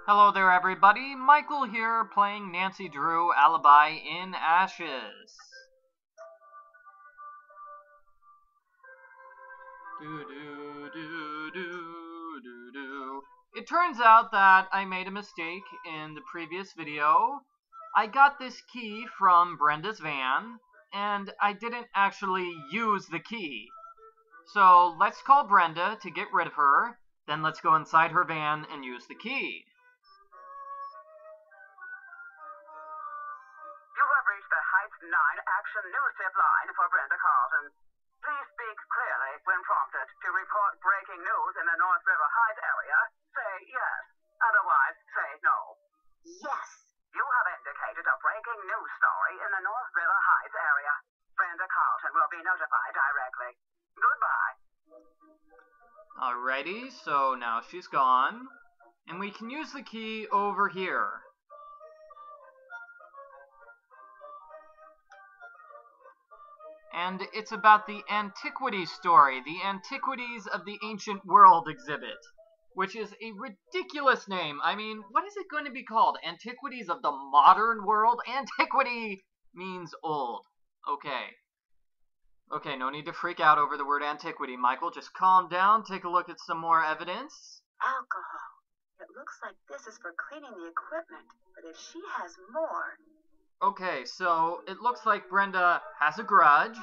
Hello there, everybody. Michael here, playing Nancy Drew, Alibi in Ashes. It turns out that I made a mistake in the previous video. I got this key from Brenda's van, and I didn't actually use the key. So let's call Brenda to get rid of her, then let's go inside her van and use the key. The Heights 9 Action News Tip line for Brenda Carlton. Please speak clearly when prompted. To report breaking news in the North River Heights area, say yes. Otherwise, say no. Yes. You have indicated a breaking news story in the North River Heights area. Brenda Carlton will be notified directly. Goodbye. Alrighty, so now she's gone. And we can use the key over here. And it's about the Antiquities story, the Antiquities of the Ancient World exhibit, which is a ridiculous name. I mean, what is it going to be called? Antiquities of the Modern World? Antiquity means old. Okay, no need to freak out over the word antiquity, Michael. Just calm down, take a look at some more evidence. Alcohol. It looks like this is for cleaning the equipment, but if she has more... Okay, so it looks like Brenda has a grudge,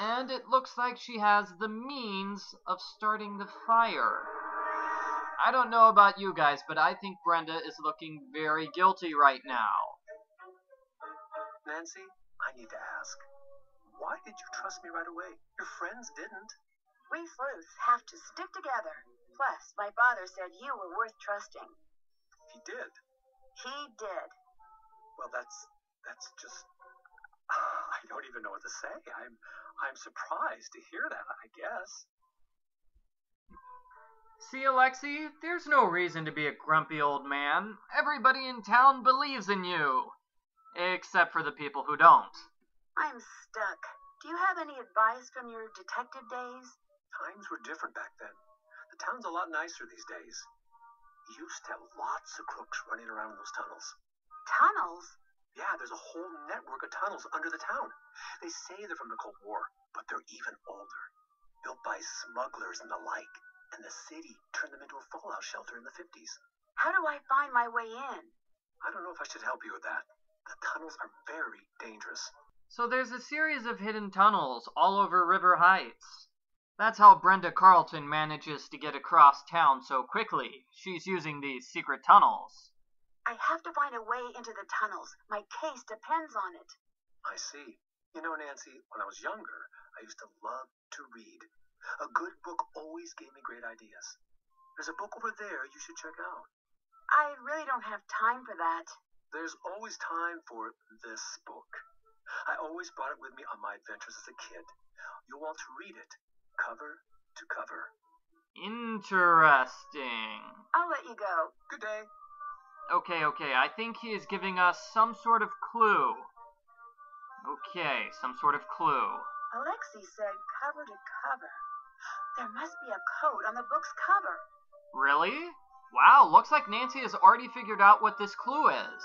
and it looks like she has the means of starting the fire. I don't know about you guys, but I think Brenda is looking very guilty right now. Nancy, I need to ask, why did you trust me right away? Your friends didn't. We sleuths have to stick together. Plus, my father said you were worth trusting. He did? He did. Well, that's just... I don't even know what to say. I'm surprised to hear that, I guess. See, Alexei, there's no reason to be a grumpy old man. Everybody in town believes in you. Except for the people who don't. I'm stuck. Do you have any advice from your detective days? Times were different back then. The town's a lot nicer these days. You used to have lots of crooks running around in those tunnels. Tunnels? Yeah, there's a whole network of tunnels under the town. They say they're from the Cold War, but they're even older. Built by smugglers and the like. And the city turned them into a fallout shelter in the 50s. How do I find my way in? I don't know if I should help you with that. The tunnels are very dangerous. So there's a series of hidden tunnels all over River Heights. That's how Brenda Carlton manages to get across town so quickly. She's using these secret tunnels. I have to find a way into the tunnels. My case depends on it. I see. You know, Nancy, when I was younger, I used to love to read. A good book always gave me great ideas. There's a book over there you should check out. I really don't have time for that. There's always time for this book. I always brought it with me on my adventures as a kid. You'll want to read it, cover to cover. Interesting. I'll let you go. Good day. Okay, I think he is giving us some sort of clue. Okay, some sort of clue. Alexei said cover to cover. There must be a code on the book's cover. Really? Wow, looks like Nancy has already figured out what this clue is.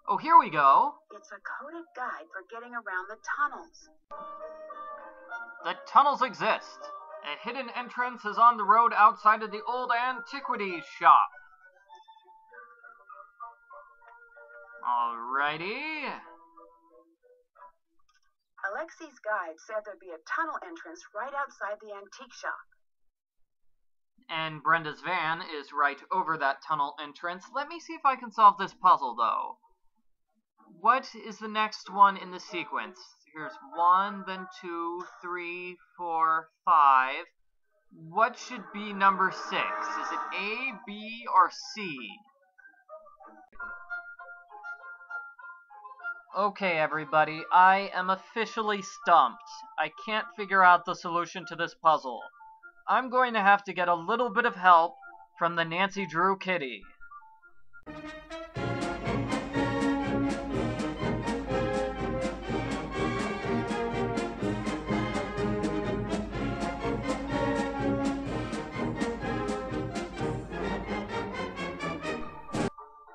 Oh, here we go. It's a coded guide for getting around the tunnels. The tunnels exist. A hidden entrance is on the road outside of the old antiquities shop. Alrighty. Alexei's guide said there'd be a tunnel entrance right outside the antique shop. And Brenda's van is right over that tunnel entrance. Let me see if I can solve this puzzle, though. What is the next one in the sequence? Here's 1, then 2, 3, 4, 5. What should be number 6? Is it A, B, or C? Okay, everybody, I am officially stumped. I can't figure out the solution to this puzzle. I'm going to have to get a little bit of help from the Nancy Drew kitty.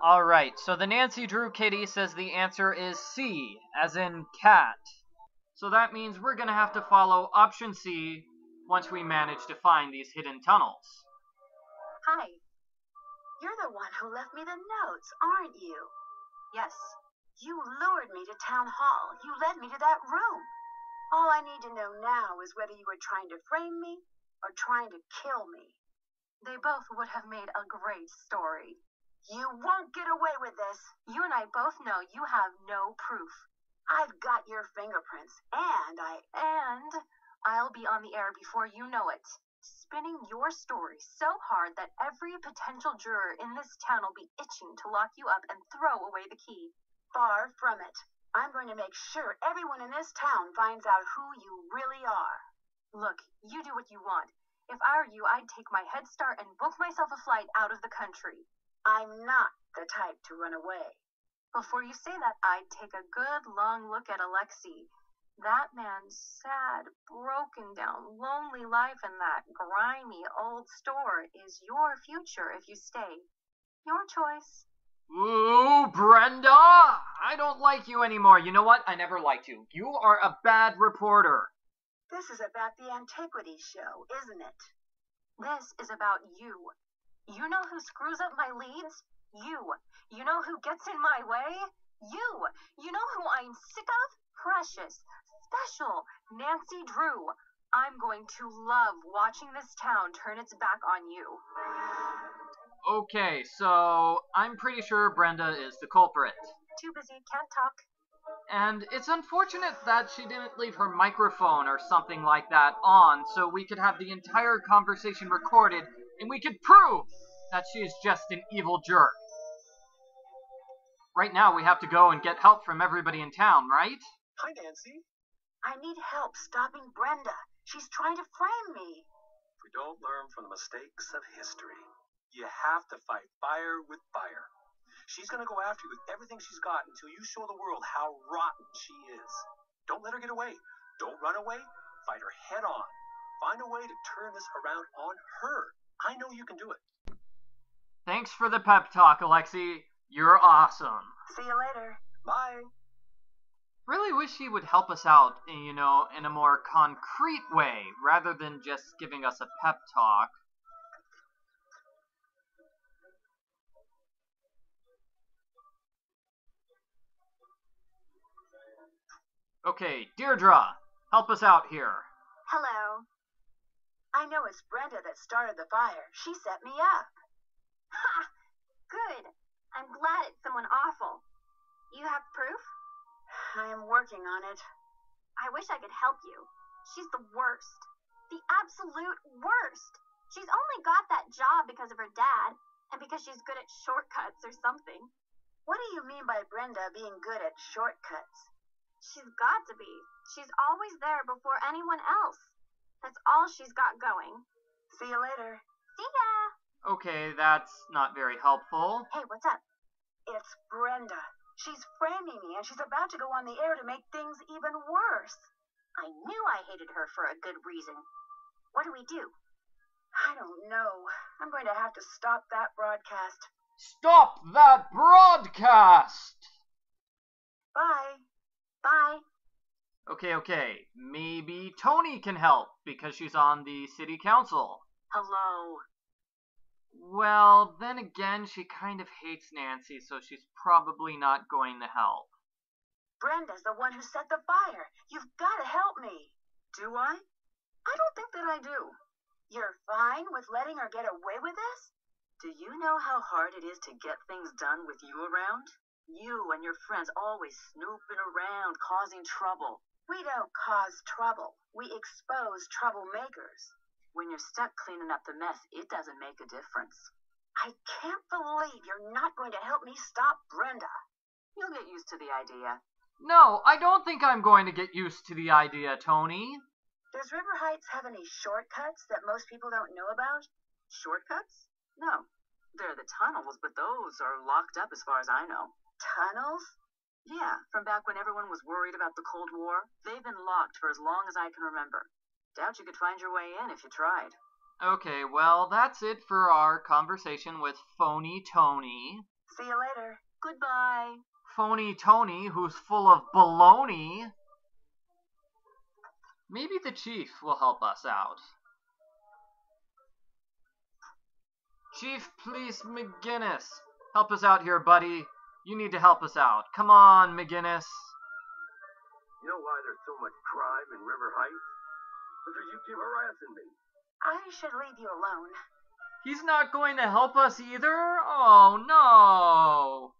Alright, so the Nancy Drew kitty says the answer is C, as in cat. So that means we're going to have to follow option C once we manage to find these hidden tunnels. Hi. You're the one who left me the notes, aren't you? Yes. You lured me to town hall. You led me to that room. All I need to know now is whether you were trying to frame me or trying to kill me. They both would have made a great story. You won't get away with this. You and I both know you have no proof. I've got your fingerprints, and I'll be on the air before you know it, spinning your story so hard that every potential juror in this town will be itching to lock you up and throw away the key. Far from it. I'm going to make sure everyone in this town finds out who you really are. Look, you do what you want. If I were you, I'd take my head start and book myself a flight out of the country. I'm not the type to run away. Before you say that, I'd take a good long look at Alexei. That man's sad, broken down, lonely life in that grimy old store is your future if you stay. Your choice. Ooh, Brenda! I don't like you anymore. You know what? I never liked you. You are a bad reporter. This is about the Antiquities show, isn't it? This is about you. You know who screws up my leads? You. You know who gets in my way? You. You know who I'm sick of? Precious, special Nancy Drew. I'm going to love watching this town turn its back on you. Okay, so I'm pretty sure Brenda is the culprit. Too busy, can't talk. And it's unfortunate that she didn't leave her microphone or something like that on so we could have the entire conversation recorded and we could prove that she is just an evil jerk. Right now we have to go and get help from everybody in town, right? Hi, Nancy. I need help stopping Brenda. She's trying to frame me. If we don't learn from the mistakes of history, you have to fight fire with fire. She's going to go after you with everything she's got until you show the world how rotten she is. Don't let her get away. Don't run away. Fight her head on. Find a way to turn this around on her. I know you can do it. Thanks for the pep talk, Alexei. You're awesome. See you later. Bye. Really wish he would help us out, in a more concrete way, rather than just giving us a pep talk. Okay, Deirdre, help us out here. Hello. I know it's Brenda that started the fire. She set me up. Ha! Good. I'm glad it's someone awful. You have proof? I am working on it. I wish I could help you. She's the worst. The absolute worst. She's only got that job because of her dad, and because she's good at shortcuts or something. What do you mean by Brenda being good at shortcuts? She's got to be. She's always there before anyone else. That's all she's got going. See you later. See ya! Okay, that's not very helpful. Hey, what's up? It's Brenda. She's framing me, and she's about to go on the air to make things even worse. I knew I hated her for a good reason. What do we do? I don't know. I'm going to have to stop that broadcast. Stop that broadcast! Bye. Bye. Okay. Maybe Tony can help, because she's on the city council. Hello. Well, then again, she kind of hates Nancy, so she's probably not going to help. Brenda's the one who set the fire. You've got to help me. Do I? I don't think that I do. You're fine with letting her get away with this? Do you know how hard it is to get things done with you around? You and your friends always snooping around, causing trouble. We don't cause trouble. We expose troublemakers. When you're stuck cleaning up the mess, it doesn't make a difference. I can't believe you're not going to help me stop Brenda. You'll get used to the idea. No, I don't think I'm going to get used to the idea, Tony. Does River Heights have any shortcuts that most people don't know about? Shortcuts? No. There are the tunnels, but those are locked up as far as I know. Tunnels? Yeah, from back when everyone was worried about the Cold War. They've been locked for as long as I can remember. Doubt you could find your way in if you tried. Okay, well, that's it for our conversation with Phony Tony. See you later. Goodbye. Phony Tony, who's full of baloney. Maybe the chief will help us out. Chief Police McGinnis, help us out here, buddy. You need to help us out. Come on, McGinnis. You know why there's so much crime in River Heights? Because you keep harassing me. I should leave you alone. He's not going to help us either? Oh, no.